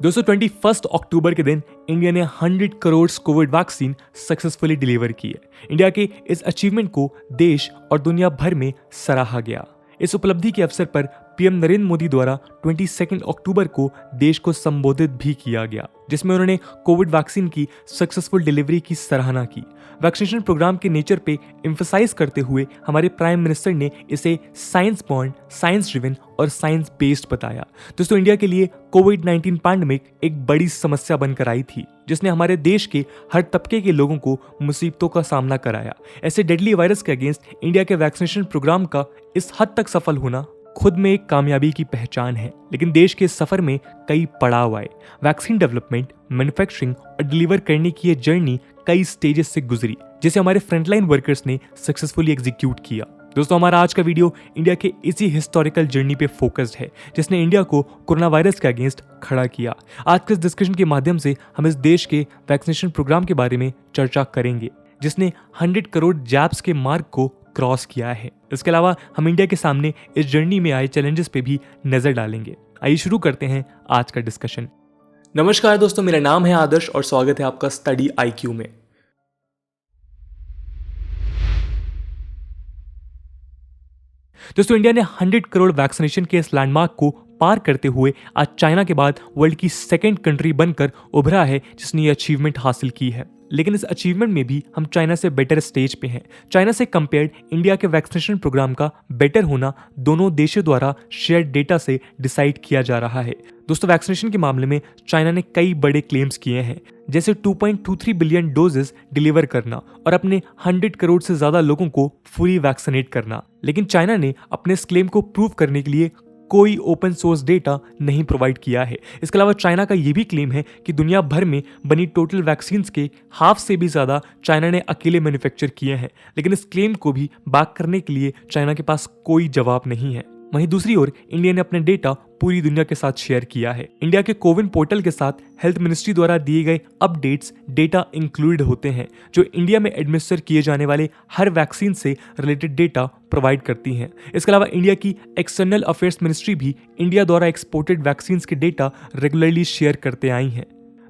दोस्तों 21 अक्टूबर के दिन इंडिया ने 100 crore Covid vaccine successfully deliver की है। इंडिया के इस अचीवमेंट को देश और दुनिया भर में सराहा गया। इस उपलब्धि के अवसर पर पीएम नरेंद्र मोदी द्वारा 22 अक्टूबर को देश को संबोधित भी किया गया, जिसमें उन्होंने कोविड वैक्सीन की सक्सेसफुल डिलीवरी की सराहना की। वैक्सीनेशन प्रोग्राम के नेचर पे एम्फसाइज करते हुए हमारे प्राइम मिनिस्टर ने इसे साइंस बॉन्ड, साइंस ड्रिवन और साइंस बेस्ड बताया। दोस्तों, इंडिया के लिए कोविड-19 पैंडेमिक एक बड़ी समस्या बनकर आई थी, जिसने हमारे देश के हर तबके के लोगों को मुसीबतों का सामना कराया। ऐसे डेडली वायरस के अगेंस्ट इंडिया के वैक्सीनेशन प्रोग्राम का इस हद तक सफल होना खुद में एक कामयाबी की पहचान है, लेकिन देश के सफर में कई पड़ाव आए। वैक्सीन डेवलपमेंट, मैन्युफैक्चरिंग और डिलीवर करने की ये जर्नी कई स्टेजेस से गुजरी, जिसे हमारे फ्रंटलाइन वर्कर्स ने सक्सेसफुली एग्जीक्यूट किया। दोस्तों, हमारा आज का वीडियो इंडिया के इसी हिस्टोरिकल जर्नी पे फोकस्ड है, जिसने इंडिया को कोरोना वायरस के अगेंस्ट खड़ा किया। आज के इस डिस्कशन के माध्यम से हम इस देश के वैक्सीनेशन प्रोग्राम के बारे में चर्चा करेंगे, जिसने 100 करोड़ जैब्स के मार्क को क्रॉस किया है। इसके अलावा हम इंडिया के सामने इस जर्नी में आए चैलेंजेस पे भी नजर डालेंगे। आइए शुरू करते हैं आज का डिस्कशन। नमस्कार दोस्तों, मेरा नाम है आदर्श और स्वागत है आपका स्टडी आईक्यू में। दोस्तों, इंडिया ने 100 करोड़ वैक्सीनेशन के इस लैंडमार्क को पार करते हुए आज चाइना के बाद वर्ल्ड की सेकंड कंट्री बनकर उभरा है, जिसने ये अचीवमेंट हासिल की है। लेकिन इस अचीवमेंट में भी हम चाइना से बेटर स्टेज पे हैं। चाइना से कंपेयर्ड इंडिया के वैक्सीनेशन प्रोग्राम का बेटर होना दोनों देशों द्वारा शेयर डेटा से डिसाइड किया जा रहा है। दोस्तों, वैक्सीनेशन के मामले में चाइना ने कई बड़े क्लेम्स किए हैं, जैसे 2.23 बिलियन डोजेस डिलीवर करना और अपने 100 करोड़ से ज्यादा लोगों को फुली वैक्सीनेट करना। लेकिन चाइना ने अपने इस क्लेम को प्रूव करने के लिए कोई ओपन सोर्स डेटा नहीं प्रोवाइड किया है। इसके अलावा चाइना का यह भी क्लेम है कि दुनिया भर में बनी टोटल वैक्सीन्स के हाफ से भी ज्यादा चाइना ने अकेले मैन्युफैक्चर किए हैं। लेकिन इस क्लेम को भी बैक करने के लिए चाइना के पास कोई जवाब नहीं है। वहीं दूसरी ओर इंडिया ने अपने डेटा पूरी दुनिया के साथ शेयर किया है। इंडिया के कोविन पोर्टल के साथ हेल्थ मिनिस्ट्री द्वारा दिए गए अपडेट्स डेटा इंक्लूडेड होते हैं, जो इंडिया में एडमिनिस्टर किए जाने वाले हर वैक्सीन से रिलेटेड डेटा प्रोवाइड करती हैं। इसके अलावा इंडिया की एक्सटर्नल अफेयर्स मिनिस्ट्री भी इंडिया द्वारा एक्सपोर्टेड वैक्सीन के डेटा रेगुलरली शेयर करते आई है।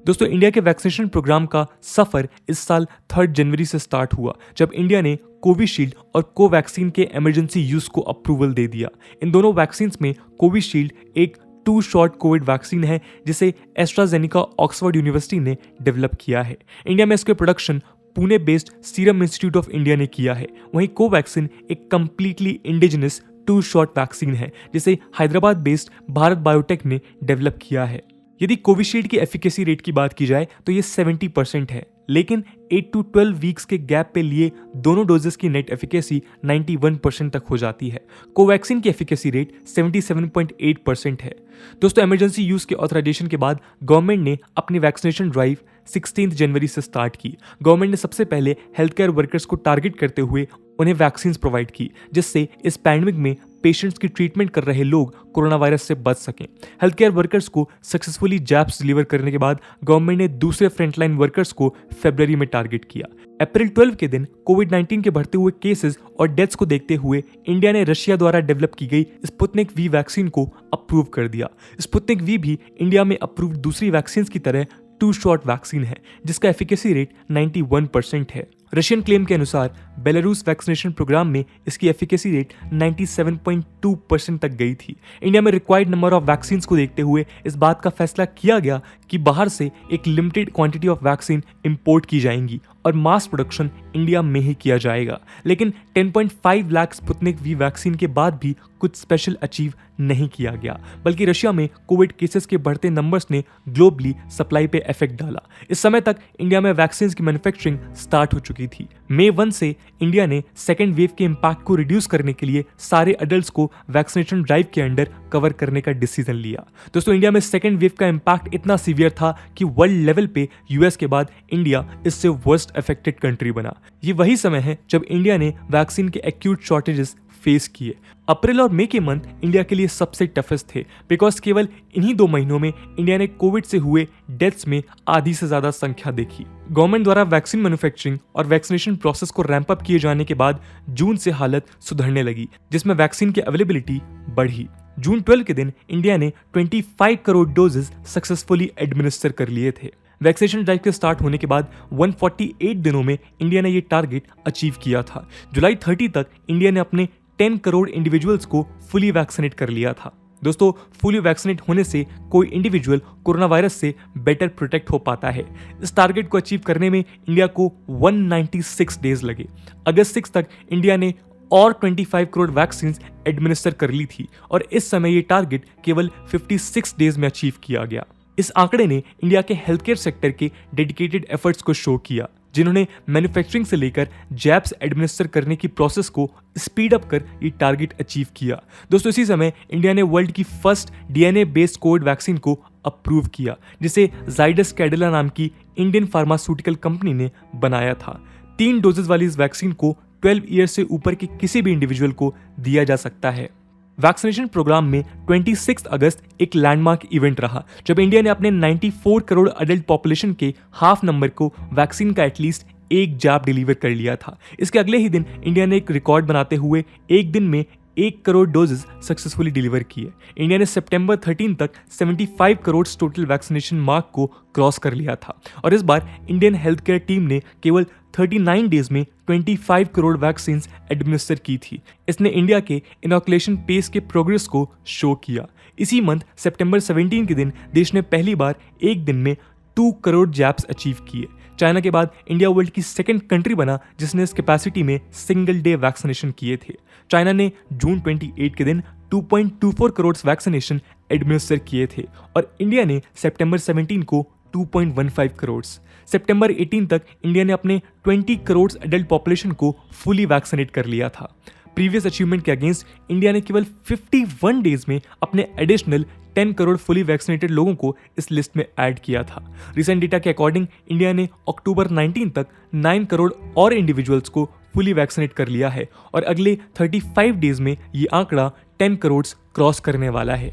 दोस्तों, इंडिया के वैक्सीनेशन प्रोग्राम का सफर इस साल 3 जनवरी से स्टार्ट हुआ, जब इंडिया ने कोविशील्ड और कोवैक्सीन के इमरजेंसी यूज को अप्रूवल दे दिया। इन दोनों वैक्सीन में कोविशील्ड एक 2 शॉट कोविड वैक्सीन है, जिसे एस्ट्राजेनिका ऑक्सफोर्ड यूनिवर्सिटी ने डेवलप किया है। इंडिया में इसके production Pune based serum institute of India ने किया है। वहीं कोवैक्सीन एक कंप्लीटली इंडिजिनस 2 शॉट वैक्सीन है, जिसे हैदराबाद बेस्ड भारत बायोटेक ने डेवलप किया है। यदि कोविशील्ड की एफिकेसी रेट की बात की जाए तो ये 70% है, लेकिन 8 to 12 वीक्स के गैप पे लिए दोनों डोजेस की नेट एफिकेसी 91% तक हो जाती है। कोवैक्सीन की एफिकेसी रेट 77.8% है। दोस्तों, इमरजेंसी यूज के ऑथराइजेशन के बाद गवर्नमेंट ने अपनी वैक्सीनेशन ड्राइव 16 जनवरी से स्टार्ट की। गवर्नमेंट ने सबसे पहले हेल्थ केयर वर्कर्स को टारगेट करते हुए उन्हें वैक्सीन प्रोवाइड की, जिससे इस पैंडेमिक में पेशेंट्स की ट्रीटमेंट कर रहे लोग कोरोना वायरस से बच सकें। हेल्थ केयर वर्कर्स को सक्सेसफुली जैब्स डिलीवर करने के बाद गवर्नमेंट ने दूसरे फ्रंटलाइन वर्कर्स को फरवरी में टारगेट किया। अप्रैल 12 के दिन कोविड-19 के बढ़ते हुए केसेस और डेथ्स को देखते हुए इंडिया ने रशिया द्वारा डेवलप की गई स्पुतनिक वी वैक्सीन को अप्रूव कर दिया। स्पुतनिक वी भी इंडिया में अप्रूव्ड दूसरी वैक्सीन की तरह 2 शॉट वैक्सीन है, जिसका एफिकेसी रेट 91% है। रशियन क्लेम के अनुसार बेलारूस वैक्सीनेशन प्रोग्राम में इसकी एफिकेसी रेट 97.2% तक गई थी। इंडिया में रिक्वायर्ड नंबर ऑफ वैक्सीन को देखते हुए इस बात का फैसला किया गया कि बाहर से एक limited quantity of vaccine import की जाएंगी और मास प्रोडक्शन इंडिया में ही किया जाएगा। लेकिन 10.5 लाख स्पुतनिक वी वैक्सीन के बाद भी कुछ स्पेशल अचीव नहीं किया गया, बल्कि रशिया में कोविड केसेस के बढ़ते नंबर्स ने ग्लोबली सप्लाई पे इफेक्ट डाला। इस समय तक इंडिया में वैक्सीन की मैन्युफैक्चरिंग स्टार्ट हो चुकी थी। मई 1 से इंडिया ने सेकेंड वेव के इम्पैक्ट को रिड्यूस करने के लिए सारे अडल्ट्स को वैक्सीनेशन ड्राइव के अंडर कवर करने का डिसीजन लिया। दोस्तों, इंडिया में सेकेंड वेव का इम्पैक्ट इतना सीवियर था कि वर्ल्ड लेवल पे यूएस के बाद इंडिया इससे वर्स्ट अफेक्टेड कंट्री बना। ये वही समय है जब इंडिया ने वैक्सीन के एक्यूट शॉर्टेजेस फेस किए। अप्रैल और मई के मंथ इंडिया के लिए सबसे टफेस्ट थे, बिकॉज केवल इन्हीं 2 महीनों में इंडिया ने कोविड से हुए डेथ्स में आधी से ज्यादा संख्या देखी। गवर्नमेंट द्वारा वैक्सीन मैन्युफैक्चरिंग और वैक्सीनेशन प्रोसेस को रैंप अप किए जाने के बाद जून से हालत सुधरने लगी, जिसमें वैक्सीन की अवेलेबिलिटी बढ़ी। जून 12 के दिन इंडिया ने 25 करोड़ डोजेस सक्सेसफुली एडमिनिस्टर कर लिए थे। वैक्सीनेशन ड्राइव के स्टार्ट होने के बाद 148 दिनों में इंडिया ने ये टारगेट अचीव किया था। जुलाई 30 तक इंडिया ने अपने 10 करोड़ इंडिविजुअल्स को फुली वैक्सीनेट कर लिया था। दोस्तों, फुली वैक्सीनेट होने से कोई इंडिविजुअल कोरोना वायरस से बेटर प्रोटेक्ट हो पाता है। इस टारगेट को अचीव करने में इंडिया को 196 डेज लगे। अगस्त 6 तक इंडिया ने और 25 करोड़ वैक्सीन एडमिनिस्टर कर ली थी और इस समय ये टारगेट केवल 56 डेज में अचीव किया गया। इस आंकड़े ने इंडिया के हेल्थ केयर सेक्टर के डेडिकेटेड एफर्ट्स को शो किया, जिन्होंने मैन्युफैक्चरिंग से लेकर जैब्स एडमिनिस्टर करने की प्रोसेस को स्पीड अप कर ये टारगेट अचीव किया। दोस्तों, इसी समय इंडिया ने वर्ल्ड की first DNA based Covid vaccine को अप्रूव किया, जिसे जाइडस कैडिला नाम की इंडियन फार्मास्यूटिकल कंपनी ने बनाया था। 3 डोजेस वाली इस वैक्सीन को 12 ईयर से ऊपर के किसी भी इंडिविजुअल को दिया जा सकता है। वैक्सीनेशन प्रोग्राम में 26 अगस्त एक लैंडमार्क इवेंट रहा, जब इंडिया ने अपने 94 करोड़ अडल्ट पॉपुलेशन के हाफ नंबर को वैक्सीन का एटलीस्ट एक जैब डिलीवर कर लिया था। इसके अगले ही दिन इंडिया ने एक रिकॉर्ड बनाते हुए एक दिन में 1 करोड़ डोजेस सक्सेसफुली डिलीवर किए। इंडिया ने सितंबर 13 तक 75 करोड़ टोटल वैक्सीनेशन मार्क को क्रॉस कर लिया था और इस बार इंडियन हेल्थ केयर टीम ने केवल 39 डेज में 25 करोड़ वैक्सीन एडमिनिस्टर की थी। इसने इंडिया के इनॉकुलेशन पेस के प्रोग्रेस को शो किया। इसी मंथ सितंबर 17 के दिन देश ने पहली बार एक दिन में 2 करोड़ जैब्स अचीव किए। चाइना के बाद इंडिया वर्ल्ड की सेकंड कंट्री बना जिसने इस कैपेसिटी में सिंगल डे वैक्सीनेशन किए थे। चाइना ने जून 28 के दिन 2.24 करोड़ वैक्सीनेशन एडमिनिस्टर किए थे और इंडिया ने सितंबर 17 को 2.15 करोड़। सितंबर 18 तक इंडिया ने अपने 20 करोड़ एडल्ट पॉपुलेशन को फुली वैक्सीनेट कर लिया था। प्रीवियस अचीवमेंट के अगेंस्ट इंडिया ने केवल 51 डेज में अपने एडिशनल 10 करोड़ फुली वैक्सीनेटेड लोगों को इस लिस्ट में ऐड किया था। रिसेंट डेटा के अकॉर्डिंग इंडिया ने अक्टूबर 19 तक 9 करोड़ और इंडिविजुअल्स को फुली वैक्सीनेट कर लिया है और अगले 35 डेज में ये आंकड़ा 10 करोड़ क्रॉस करने वाला है।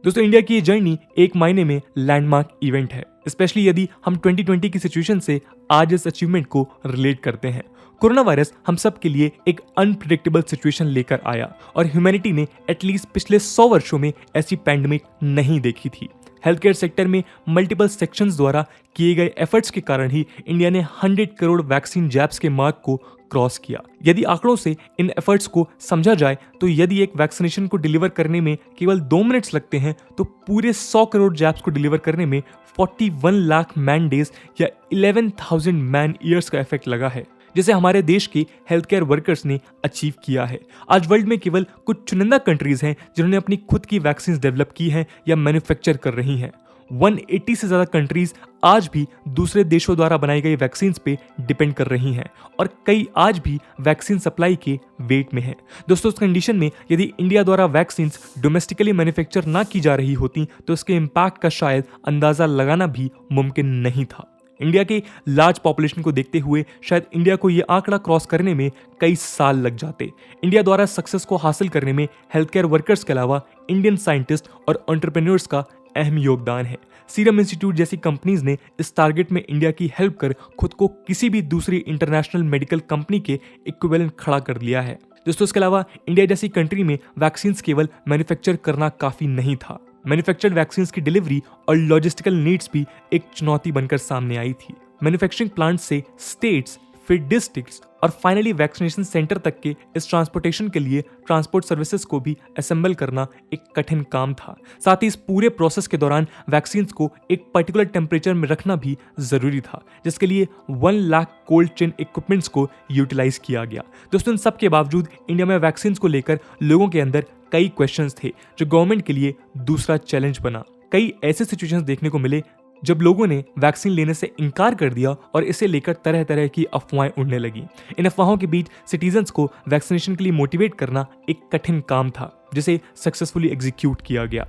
दोस्तों, इंडिया की ये जर्नी एक महीने में लैंडमार्क इवेंट है, स्पेशली यदि हम 2020 की सिचुएशन से आज इस अचीवमेंट को रिलेट करते हैं। कोरोना वायरस हम सब के लिए एक अनप्रिडिक्टेबल सिचुएशन लेकर आया और ह्यूमैनिटी ने एटलीस्ट पिछले 100 वर्षों में ऐसी पैंडेमिक नहीं देखी थी। हेल्थ केयर सेक्टर में मल्टीपल सेक्शंस द्वारा किए गए एफर्ट्स के कारण ही इंडिया ने 100 करोड़ वैक्सीन जैब्स के मार्क को क्रॉस किया। यदि आंकड़ों से इन एफर्ट्स को समझा जाए तो यदि एक वैक्सीनेशन को डिलीवर करने में केवल 2 मिनट्स लगते हैं तो पूरे 100 करोड़ जैब्स को डिलीवर करने में 41 लाख मैन डेज या 11,000 मैन ईयर्स का इफेक्ट लगा है, जिसे हमारे देश के हेल्थ केयर वर्कर्स ने अचीव किया है। आज वर्ल्ड में केवल कुछ चुनिंदा कंट्रीज हैं जिन्होंने अपनी खुद की वैक्सीन डेवलप की हैं या मैन्युफैक्चर कर रही हैं। 180 से ज्यादा कंट्रीज आज भी दूसरे देशों द्वारा बनाई गई वैक्सीन पे डिपेंड कर रही हैं और कई आज भी वैक्सीन सप्लाई के वेट में हैं। दोस्तों, इस कंडीशन में यदि इंडिया द्वारा वैक्सीन डोमेस्टिकली मैन्युफैक्चर ना की जा रही होती तो इसके इम्पैक्ट का शायद अंदाजा लगाना भी मुमकिन नहीं था। इंडिया के लार्ज पॉपुलेशन को देखते हुए शायद इंडिया को यह आंकड़ा क्रॉस करने में कई साल लग जाते। इंडिया द्वारा सक्सेस को हासिल करने में हेल्थ केयर वर्कर्स के अलावा इंडियन साइंटिस्ट और एंटरप्रेन्योर्स का अहम योगदान है। सीरम इंस्टीट्यूट जैसी कंपनीज ने इस टारगेट में इंडिया की हेल्प कर खुद को किसी भी दूसरी इंटरनेशनल मेडिकल कंपनी के इक्विवेलेंट खड़ा कर लिया है। दोस्तों, इसके अलावा इंडिया जैसी कंट्री में वैक्सीन केवल मैन्युफैक्चर करना काफी नहीं था। मैन्युफैक्चर्ड वैक्सीन की डिलीवरी और लॉजिस्टिकल नीड्स भी एक चुनौती बनकर सामने आई थी। मैन्युफैक्चरिंग प्लांट से स्टेट्स, फिर डिस्ट्रिक्ट्स और फाइनली वैक्सीनेशन सेंटर तक के इस ट्रांसपोर्टेशन के लिए ट्रांसपोर्ट सर्विसेज को भी असेंबल करना एक कठिन काम था। साथ ही इस पूरे प्रोसेस के दौरान वैक्सीन को एक पर्टिकुलर टेम्परेचर में रखना भी जरूरी था, जिसके लिए 1 लाख कोल्ड चेन इक्विपमेंट्स को यूटिलाइज किया गया। दोस्तों, इन सब के बावजूद इंडिया में वैक्सीन को लेकर लोगों के अंदर कई क्वेश्चंस थे, जो गवर्नमेंट के लिए दूसरा चैलेंज बना। कई ऐसे सिचुएशंस देखने को मिले जब लोगों ने वैक्सीन लेने से इनकार कर दिया और इसे लेकर तरह तरह की अफवाहें उड़ने लगी। इन अफवाहों के बीच सिटीजन्स को वैक्सीनेशन के लिए मोटिवेट करना एक कठिन काम था, जिसे सक्सेसफुली एग्जीक्यूट किया गया।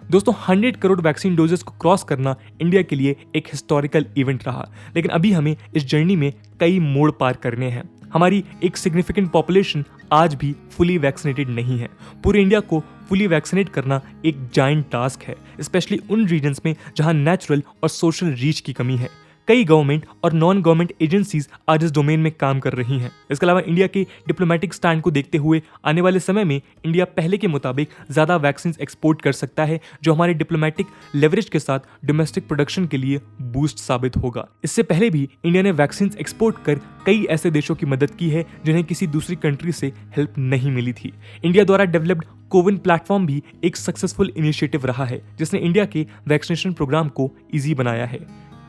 दोस्तों, 100 करोड़ वैक्सीन डोजेस को क्रॉस करना इंडिया के लिए एक हिस्टोरिकल इवेंट रहा, लेकिन अभी हमें इस जर्नी में कई मोड़ पार करने हैं। हमारी एक सिग्निफिकेंट पॉपुलेशन आज भी फुली वैक्सीनेटेड नहीं है। पूरे इंडिया को फुली वैक्सीनेट करना एक जायंट टास्क है, स्पेशली उन रीजन्स में जहां नेचुरल और सोशल रीच की कमी है। कई गवर्नमेंट और नॉन गवर्नमेंट एजेंसीज आज इस डोमेन में काम कर रही हैं। इसके अलावा इंडिया के डिप्लोमेटिक स्टैंड को देखते हुए आने वाले समय में इंडिया पहले के मुताबिक ज्यादा वैक्सीन एक्सपोर्ट कर सकता है, जो हमारे डिप्लोमेटिक लेवरेज के साथ डोमेस्टिक प्रोडक्शन के लिए बूस्ट साबित होगा। इससे पहले भी इंडिया ने वैक्सीन एक्सपोर्ट कर कई ऐसे देशों की मदद की है जिन्हें किसी दूसरी कंट्री से हेल्प नहीं मिली थी। इंडिया द्वारा डेवलप्ड कोविन प्लेटफॉर्म भी एक सक्सेसफुल इनिशिएटिव रहा है, जिसने इंडिया के वैक्सीनेशन प्रोग्राम को इजी बनाया है।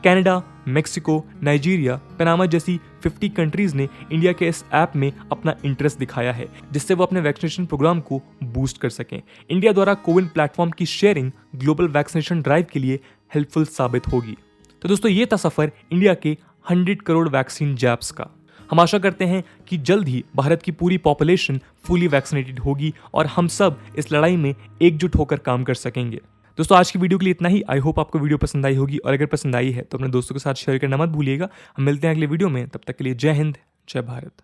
कनाडा, मेक्सिको, नाइजीरिया, पनामा जैसी 50 कंट्रीज ने इंडिया के इस ऐप में अपना इंटरेस्ट दिखाया है, जिससे वो अपने वैक्सीनेशन प्रोग्राम को बूस्ट कर सकें। इंडिया द्वारा कोविन प्लेटफॉर्म की शेयरिंग ग्लोबल वैक्सीनेशन ड्राइव के लिए हेल्पफुल साबित होगी। तो दोस्तों, ये था सफर इंडिया के 100 करोड़ वैक्सीन जैब्स का। हम आशा करते हैं कि जल्द ही भारत की पूरी पॉपुलेशन फुली वैक्सीनेटेड होगी और हम सब इस लड़ाई में एकजुट होकर काम कर सकेंगे। दोस्तों, आज की वीडियो के लिए इतना ही। आई होप आपको वीडियो पसंद आई होगी, और अगर पसंद आई है तो अपने दोस्तों के साथ शेयर करना मत भूलिएगा। हम मिलते हैं अगले वीडियो में, तब तक के लिए जय हिंद, जय भारत।